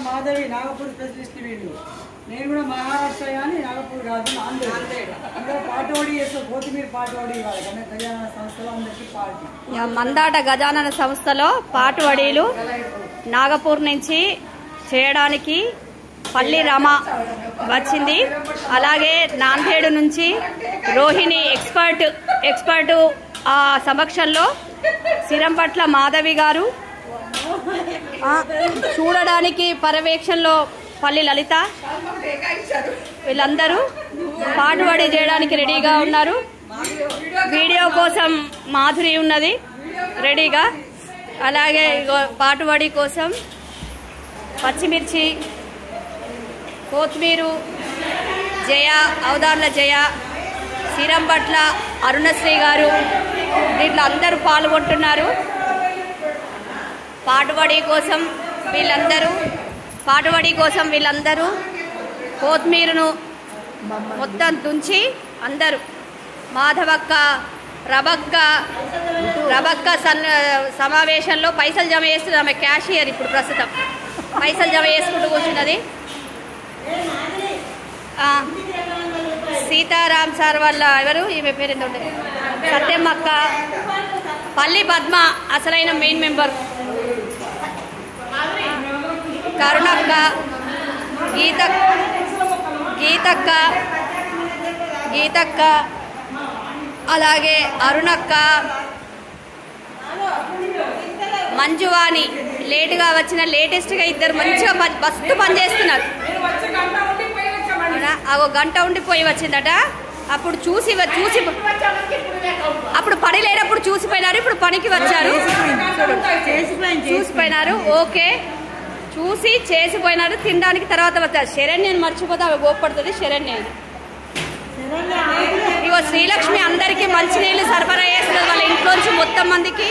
Madhavi Nagpur specialist వీళ్ళు. నేను కూడా మహారాష్ట్ర కానీ నాగపూర్ కాదు, నాందేడ్. ఇక్కడ పాటోడి చేస్తాం, కొత్తిమీర పాటోడి ఇవ్వాలి గజానన సంస్థలో అందరికీ పార్టీ. మందాట గజానన సంస్థలో పాటువడీలు నాగపూర్ నుంచి చేయడానికి పల్లి రమ వచ్చింది. అలాగే నాందేడు నుంచి రోహిణి ఎక్స్పర్ట్ ఆ సమక్షంలో సిరంపట్ల మాధవి గారు, చూడడానికి పర్యవేక్షణలో పల్లి లలిత, వీళ్ళందరూ పాటువడి చేయడానికి రెడీగా ఉన్నారు. వీడియో కోసం మాధురి ఉన్నది రెడీగా. అలాగే పాటువడి కోసం పచ్చిమిర్చి, కొత్తిమీరు, జయ, అవదార్ల జయ, సిరంపట్ల అరుణశ్రీ గారు, దీంట్లో అందరూ పాల్గొంటున్నారు. పాటువడి కోసం వీళ్ళందరూ కొత్తిమీరను మొత్తం తుంచి అందరూ మాధవక్క, రబక్క సమావేశంలో పైసలు జమ చేస్తుంది. ఆమె క్యాషియర్ ఇప్పుడు ప్రస్తుతం పైసలు జమ చేసుకుంటూ కూర్చున్నది. సీతారాం సార్ వాళ్ళ ఎవరు ఈమె పేరు ఎంత ఉంటుంది, సత్యమ్మక్క, పల్లి పద్మ అసలైన మెయిన్ మెంబర్, కరుణక్క, గీతక్క, అలాగే అరుణక్క, మంజువాణి లేటుగా వచ్చిన లేటెస్ట్గా ఇద్దరు మంచిగా మస్తు పనిచేస్తున్నారు. ఒక గంట ఉండిపోయి వచ్చిందట. అప్పుడు చూసి అప్పుడు పని లేనప్పుడు చూసిపోయినారు, ఇప్పుడు పనికి వచ్చారు, చూసిపోయినారు. ఓకే, చూసి చేసిపోయినారు. తినడానికి తర్వాత వచ్చారు. శరణ్యని మర్చిపోతే అవి గోపడుతుంది. శరణ్య ఇగో శ్రీలక్ష్మి అందరికీ మంచినీళ్ళు సరఫరా చేస్తుంది. వాళ్ళ ఇంట్లోంచి మొత్తం మందికి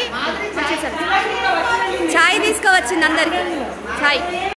ఛాయ్ తీసుకువచ్చింది అందరికి ఛాయ్.